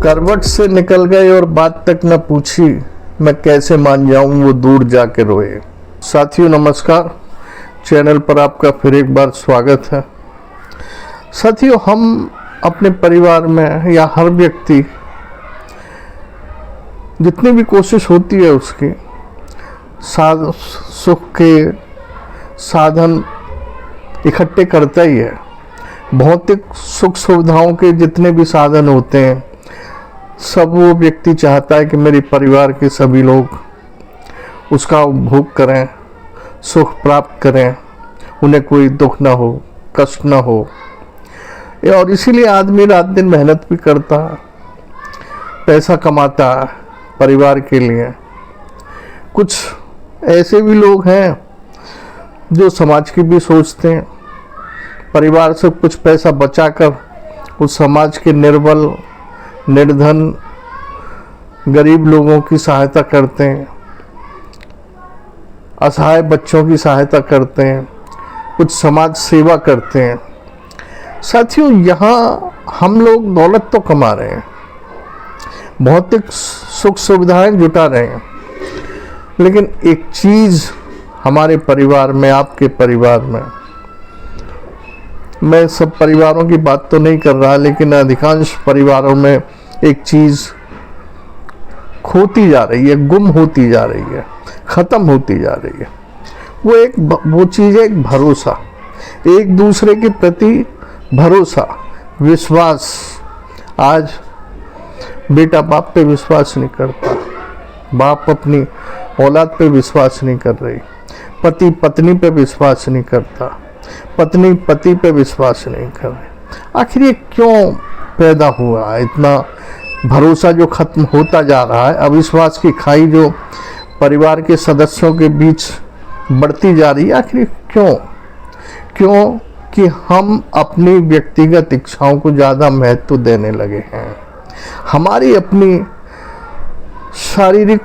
करवट से निकल गए और बात तक न पूछी, मैं कैसे मान जाऊं वो दूर जाके रोए। साथियों नमस्कार, चैनल पर आपका फिर एक बार स्वागत है। साथियों, हम अपने परिवार में या हर व्यक्ति जितनी भी कोशिश होती है उसकी सुख के साधन इकट्ठे करता ही है। भौतिक सुख सुविधाओं के जितने भी साधन होते हैं सब वो व्यक्ति चाहता है कि मेरे परिवार के सभी लोग उसका उपभोग करें, सुख प्राप्त करें, उन्हें कोई दुख ना हो, कष्ट ना हो। और इसीलिए आदमी रात दिन मेहनत भी करता है, पैसा कमाता है परिवार के लिए। कुछ ऐसे भी लोग हैं जो समाज की भी सोचते हैं, परिवार से कुछ पैसा बचाकर उस समाज के निर्बल, निर्धन, गरीब लोगों की सहायता करते हैं, असहाय बच्चों की सहायता करते हैं, कुछ समाज सेवा करते हैं। साथियों, यहाँ हम लोग दौलत तो कमा रहे हैं, भौतिक सुख सुविधाएं जुटा रहे हैं, लेकिन एक चीज़ हमारे परिवार में, आपके परिवार में, मैं सब परिवारों की बात तो नहीं कर रहा, लेकिन अधिकांश परिवारों में एक चीज़ खोती जा रही है, गुम होती जा रही है, ख़त्म होती जा रही है। वो चीज़ है एक भरोसा, एक दूसरे के प्रति भरोसा, विश्वास। आज बेटा बाप पे विश्वास नहीं करता, बाप अपनी औलाद पे विश्वास नहीं कर रही, पति पत्नी पे विश्वास नहीं करता, पत्नी पति पे विश्वास नहीं कर रही। आखिर ये क्यों पैदा हुआ? इतना भरोसा जो खत्म होता जा रहा है, अविश्वास की खाई जो परिवार के सदस्यों के बीच बढ़ती जा रही है, आखिर क्यों कि हम अपनी व्यक्तिगत इच्छाओं को ज़्यादा महत्व देने लगे हैं। हमारी अपनी शारीरिक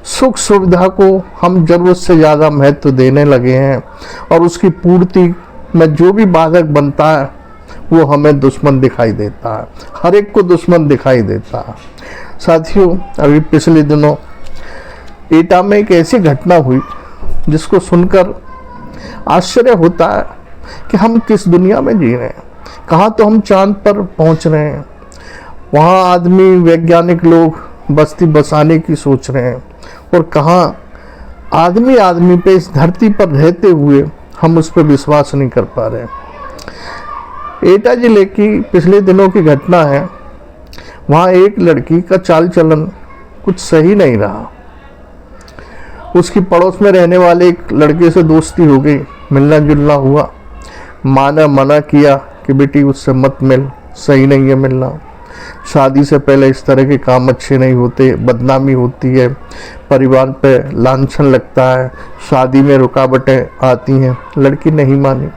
सुख सुविधा को हम ज़रूरत से ज़्यादा महत्व देने लगे हैं, और उसकी पूर्ति में जो भी बाधक बनता है वो हमें दुश्मन दिखाई देता है, हर एक को दुश्मन दिखाई देता है। साथियों, अभी पिछले दिनों एटा में एक ऐसी घटना हुई जिसको सुनकर आश्चर्य होता है कि हम किस दुनिया में जी रहे हैं। कहाँ तो हम चांद पर पहुँच रहे हैं, वहाँ आदमी, वैज्ञानिक लोग बस्ती बसाने की सोच रहे हैं, और कहाँ आदमी पे इस धरती पर रहते हुए हम उस पर विश्वास नहीं कर पा रहे। एटा जिले की पिछले दिनों की घटना है। वहाँ एक लड़की का चाल चलन कुछ सही नहीं रहा। उसकी पड़ोस में रहने वाले एक लड़के से दोस्ती हो गई, मिलना जुलना हुआ। माँ ने मना किया कि बेटी उससे मत मिल, सही नहीं है मिलना, शादी से पहले इस तरह के काम अच्छे नहीं होते, बदनामी होती है, परिवार पे लांछन लगता है, शादी में रुकावटें आती हैं। लड़की नहीं मानी,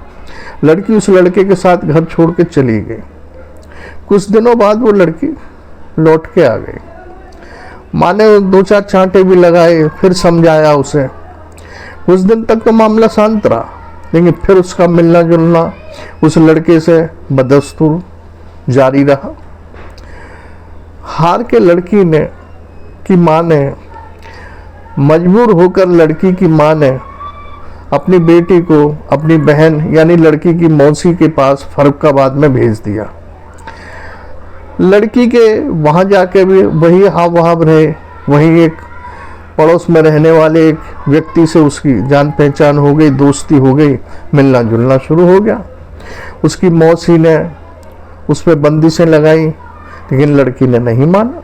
लड़की उस लड़के के साथ घर छोड़ के चली गई। कुछ दिनों बाद वो लड़की लौट के आ गई। माँ ने 2-4 चांटे भी लगाए, फिर समझाया उसे। कुछ दिन तक तो मामला शांत रहा, लेकिन फिर उसका मिलना जुलना उस लड़के से बदस्तूर जारी रहा। हार के लड़की की माँ ने, मजबूर होकर लड़की की माँ ने अपनी बेटी को अपनी बहन यानी लड़की की मौसी के पास फर्रुखाबाद में भेज दिया। लड़की के वहाँ जाके भी वही हाव भाव रहे, वहीं एक पड़ोस में रहने वाले एक व्यक्ति से उसकी जान पहचान हो गई, दोस्ती हो गई, मिलना जुलना शुरू हो गया। उसकी मौसी ने उस पर बंदिशें लगाई, लेकिन लड़की ने नहीं माना।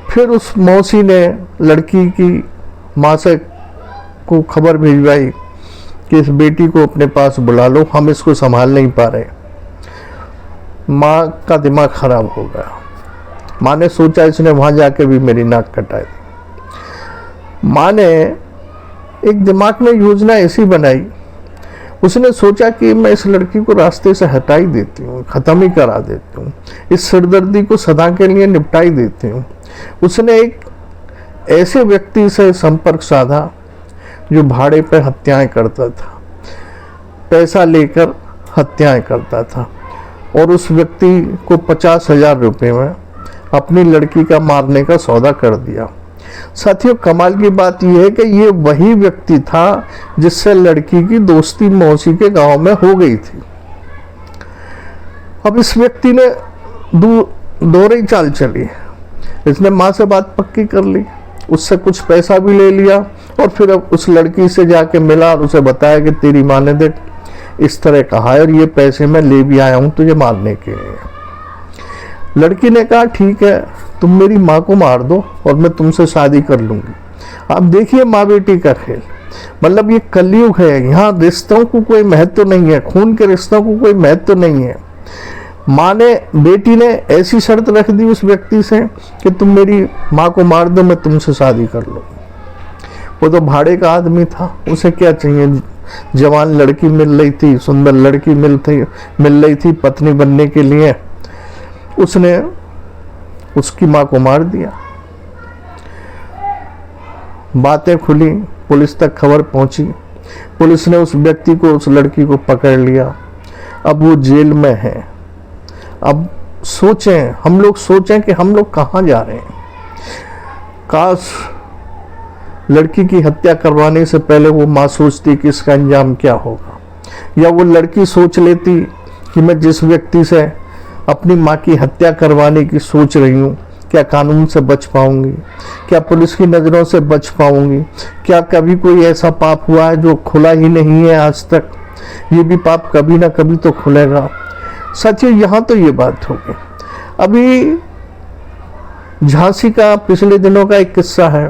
फिर उस मौसी ने लड़की की माँ से को खबर भिजवाई कि इस बेटी को अपने पास बुला लो, हम इसको संभाल नहीं पा रहे। माँ का दिमाग खराब हो गया। माँ ने सोचा इसने वहाँ जाके भी मेरी नाक कटाई। माँ ने एक दिमाग में योजना ऐसी बनाई, उसने सोचा कि मैं इस लड़की को रास्ते से हटा ही देती हूँ, ख़त्म ही करा देती हूँ, इस सिरदर्दी को सदा के लिए निपटा ही देती हूँ। उसने एक ऐसे व्यक्ति से संपर्क साधा जो भाड़े पर हत्याएं करता था, पैसा लेकर हत्याएं करता था, और उस व्यक्ति को 50,000 रुपये में अपनी लड़की का मारने का सौदा कर दिया। साथियों, कमाल की बात यह है कि ये वही व्यक्ति था जिससे लड़की की दोस्ती मौसी के गांव में हो गई थी। अब इस व्यक्ति ने दोहरी चाल चली। इसने माँ से बात पक्की कर ली, उससे कुछ पैसा भी ले लिया और फिर अब उस लड़की से जाके मिला और उसे बताया कि तेरी माँ ने देख इस तरह कहा है और ये पैसे मैं ले भी आया हूं तुझे मारने के लिए। लड़की ने कहा ठीक है, तुम मेरी माँ को मार दो और मैं तुमसे शादी कर लूंगी। आप देखिए माँ बेटी का खेल, मतलब ये कलयुग है। यहाँ रिश्तों को कोई महत्व नहीं है, खून के रिश्तों को कोई महत्व नहीं है। माँ ने, बेटी ने ऐसी शर्त रख दी उस व्यक्ति से कि तुम मेरी माँ को मार दो, मैं तुमसे शादी कर लूँ। वो तो भाड़े का आदमी था, उसे क्या चाहिए। जवान लड़की मिल रही थी, सुंदर लड़की मिल रही थी पत्नी बनने के लिए, उसने उसकी माँ को मार दिया। बातें खुली, पुलिस तक खबर पहुंची। पुलिस ने उस व्यक्ति को, उस लड़की को पकड़ लिया। अब वो जेल में है। अब सोचें, हम लोग सोचें कि हम लोग कहाँ जा रहे हैं। काश लड़की की हत्या करवाने से पहले वो माँ सोचती कि इसका अंजाम क्या होगा, या वो लड़की सोच लेती कि मैं जिस व्यक्ति से अपनी माँ की हत्या करवाने की सोच रही हूँ, क्या कानून से बच पाऊंगी, क्या पुलिस की नज़रों से बच पाऊंगी, क्या कभी कोई ऐसा पाप हुआ है जो खुला ही नहीं है आज तक, ये भी पाप कभी ना कभी तो खुलेगा। सच्ची यहाँ तो ये बात होगी। अभी झांसी का पिछले दिनों का एक किस्सा है।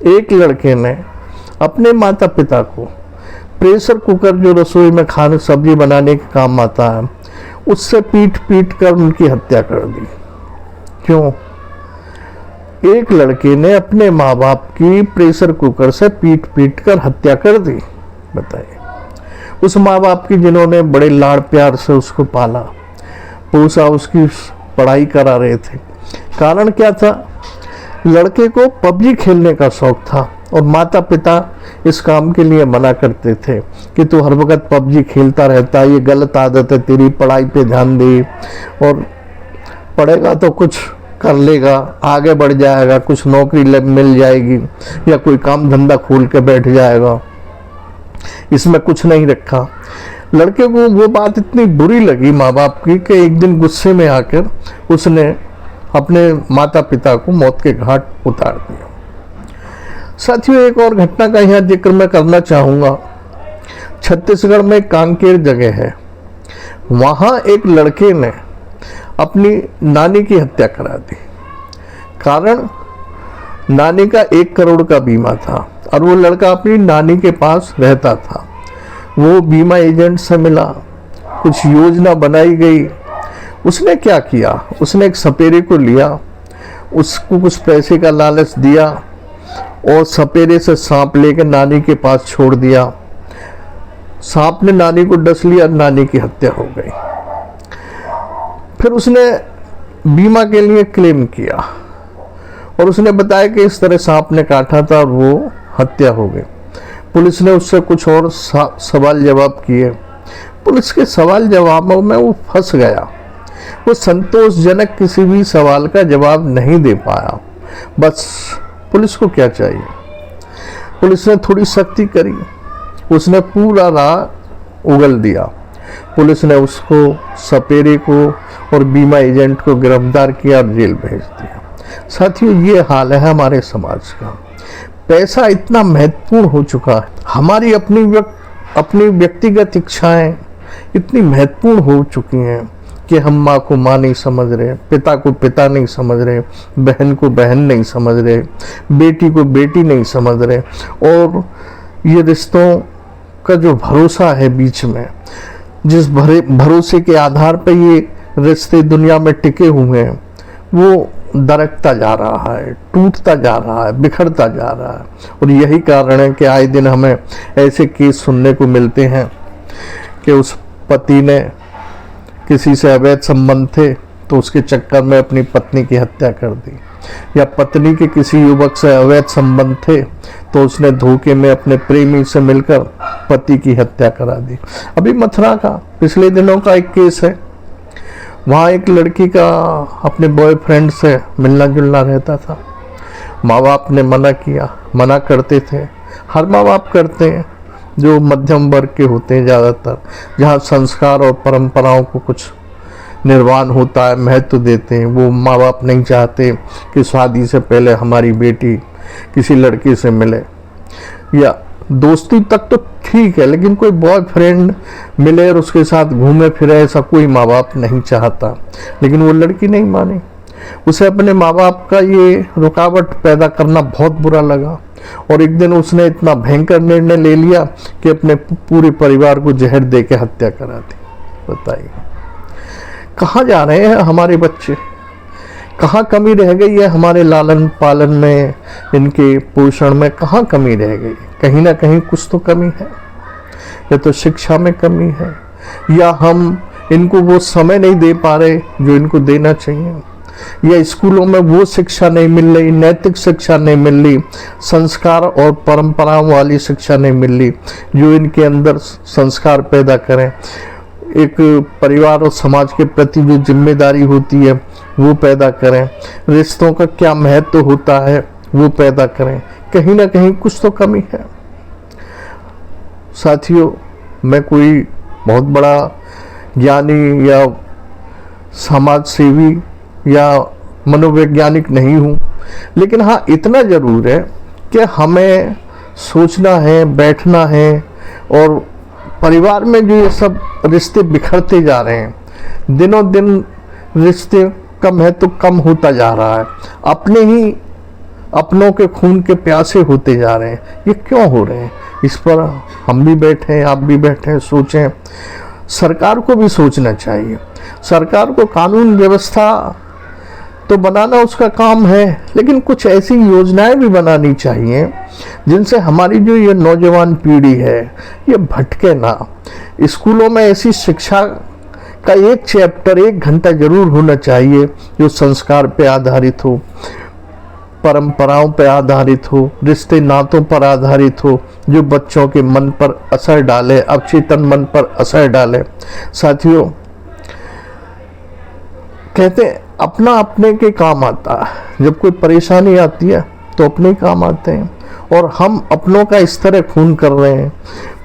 एक लड़के ने अपने माता पिता को प्रेशर कुकर, जो रसोई में खाने सब्जी बनाने के काम आता है, उससे पीट कर उनकी हत्या कर दी। क्यों? एक लड़के ने अपने माँ बाप की प्रेशर कुकर से पीट कर हत्या कर दी। बताइए, उस माँ बाप की जिन्होंने बड़े लाड़ प्यार से उसको पाला पोसा, उसकी पढ़ाई करा रहे थे। कारण क्या था? लड़के को पबजी खेलने का शौक था और माता पिता इस काम के लिए मना करते थे कि तू हर वक्त पबजी खेलता रहता है, ये गलत आदत है तेरी, पढ़ाई पे ध्यान दे और पढ़ेगा तो कुछ कर लेगा, आगे बढ़ जाएगा, कुछ नौकरी मिल जाएगी या कोई काम धंधा खोल के बैठ जाएगा, इसमें कुछ नहीं रखा। लड़के को वो बात इतनी बुरी लगी माँ बाप की कि एक दिन गुस्से में आकर उसने अपने माता पिता को मौत के घाट उतार दिया। साथियों, एक और घटना का यहाँ जिक्र मैं करना चाहूँगा। छत्तीसगढ़ में कांकेर जगह है, वहाँ एक लड़के ने अपनी नानी की हत्या करा दी। कारण नानी का 1 करोड़ का बीमा था और वो लड़का अपनी नानी के पास रहता था। वो बीमा एजेंट से मिला, कुछ योजना बनाई गई। उसने क्या किया? उसने एक सपेरे को लिया, उसको कुछ पैसे का लालच दिया और सपेरे से सांप लेकर नानी के पास छोड़ दिया। सांप ने नानी को डस लिया, नानी की हत्या हो गई। फिर उसने बीमा के लिए क्लेम किया और उसने बताया कि इस तरह सांप ने काटा था और वो हत्या हो गई। पुलिस ने उससे कुछ और सवाल जवाब किए। पुलिस के सवाल जवाबों में वो फंस गया। वो संतोषजनक किसी भी सवाल का जवाब नहीं दे पाया। बस पुलिस को क्या चाहिए? पुलिस ने थोड़ी सख्ती करी, उसने पूरा राह उगल दिया। पुलिस ने उसको, सपेरे को और बीमा एजेंट को गिरफ्तार किया और जेल भेज दिया। साथियों, ये हाल है हमारे समाज का। पैसा इतना महत्वपूर्ण हो चुका है, हमारी अपनी व्यक्तिगत इच्छाएं इतनी महत्वपूर्ण हो चुकी हैं कि हम माँ को माँ नहीं समझ रहे, पिता को पिता नहीं समझ रहे, बहन को बहन नहीं समझ रहे, बेटी को बेटी नहीं समझ रहे। और ये रिश्तों का जो भरोसा है बीच में, जिस भरोसे के आधार पर ये रिश्ते दुनिया में टिके हुए हैं, वो दरकता जा रहा है, टूटता जा रहा है, बिखरता जा रहा है। और यही कारण है कि आए दिन हमें ऐसे केस सुनने को मिलते हैं कि उस पति ने किसी से अवैध संबंध थे तो उसके चक्कर में अपनी पत्नी की हत्या कर दी, या पत्नी के किसी युवक से अवैध संबंध थे तो उसने धोखे में अपने प्रेमी से मिलकर पति की हत्या करा दी। अभी मथुरा का पिछले दिनों का एक केस है वहाँ एक लड़की का अपने बॉयफ्रेंड से मिलना जुलना रहता था। माँ बाप ने मना किया, मना करते थे, हर माँ बाप करते हैं जो मध्यम वर्ग के होते हैं ज़्यादातर, जहाँ संस्कार और परंपराओं को कुछ निर्वाण होता है, महत्व देते हैं। वो माँ बाप नहीं चाहते कि शादी से पहले हमारी बेटी किसी लड़की से मिले, या दोस्ती तक तो ठीक है, लेकिन कोई बॉयफ्रेंड मिले और उसके साथ घूमे फिरे, ऐसा कोई माँ बाप नहीं चाहता। लेकिन वो लड़की नहीं मानी। उसे अपने माँ बाप का ये रुकावट पैदा करना बहुत बुरा लगा और एक दिन उसने इतना भयंकर निर्णय ले लिया कि अपने पूरे परिवार को जहर दे के हत्या करा दी। बताइए कहाँ जा रहे हैं हमारे बच्चे? कहाँ कमी रह गई है हमारे लालन पालन में, इनके पोषण में कहाँ कमी रह गई? कहीं ना कहीं कुछ तो कमी है। या तो शिक्षा में कमी है, या हम इनको वो समय नहीं दे पा रहे जो इनको देना चाहिए, या स्कूलों में वो शिक्षा नहीं मिल रही, नैतिक शिक्षा नहीं मिल रही, संस्कार और परंपराओं वाली शिक्षा नहीं मिल रही जो इनके अंदर संस्कार पैदा करें, एक परिवार और समाज के प्रति जो जिम्मेदारी होती है वो पैदा करें, रिश्तों का क्या महत्व होता है वो पैदा करें। कहीं ना कहीं कुछ तो कमी है। साथियों, मैं कोई बहुत बड़ा ज्ञानी या समाज सेवी या मनोवैज्ञानिक नहीं हूँ, लेकिन हाँ इतना ज़रूर है कि हमें सोचना है, बैठना है, और परिवार में जो ये सब रिश्ते बिखरते जा रहे हैं, दिनों दिन रिश्ते का महत्व कम होता जा रहा है, अपने ही अपनों के खून के प्यासे होते जा रहे हैं, ये क्यों हो रहे हैं? इस पर हम भी बैठे हैं, आप भी बैठे हैं, सोचें। सरकार को भी सोचना चाहिए। सरकार को कानून व्यवस्था तो बनाना उसका काम है, लेकिन कुछ ऐसी योजनाएं भी बनानी चाहिए जिनसे हमारी जो ये नौजवान पीढ़ी है ये भटके ना। स्कूलों में ऐसी शिक्षा का एक चैप्टर 1 घंटा जरूर होना चाहिए जो संस्कार पे आधारित हो, परंपराओं पे आधारित हो, रिश्ते नातों पर आधारित हो, जो बच्चों के मन पर असर डाले, अवचेतन मन पर असर डाले। साथियों, कहते हैं अपना अपने के काम आता है। जब कोई परेशानी आती है तो अपने काम आते हैं, और हम अपनों का इस तरह खून कर रहे हैं।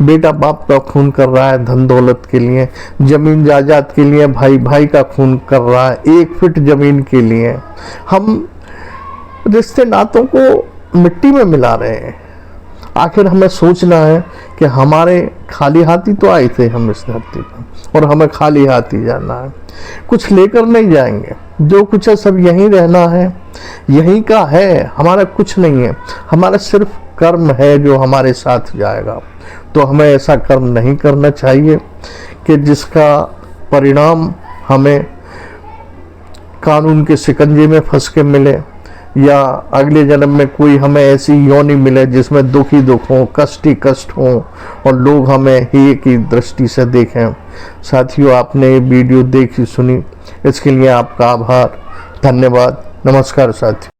बेटा बाप का खून कर रहा है धन दौलत के लिए, जमीन जायदाद के लिए भाई भाई का खून कर रहा है 1 फीट जमीन के लिए। हम रिश्ते नातों को मिट्टी में मिला रहे हैं। आखिर हमें सोचना है कि हमारे खाली हाथी तो आए थे हम इस धरती पर, और हमें खाली हाथी जाना है। कुछ लेकर नहीं जाएंगे, जो कुछ है सब यहीं रहना है, यहीं का है, हमारा कुछ नहीं है। हमारा सिर्फ कर्म है जो हमारे साथ जाएगा। तो हमें ऐसा कर्म नहीं करना चाहिए कि जिसका परिणाम हमें कानून के शिकंजे में फंस के मिले, या अगले जन्म में कोई हमें ऐसी योनि मिले जिसमें दुख ही दुख हो, कष्ट ही कष्ट हो, और लोग हमें ही की दृष्टि से देखें। साथियों, आपने ये वीडियो देखी सुनी, इसके लिए आपका आभार, धन्यवाद, नमस्कार साथियों।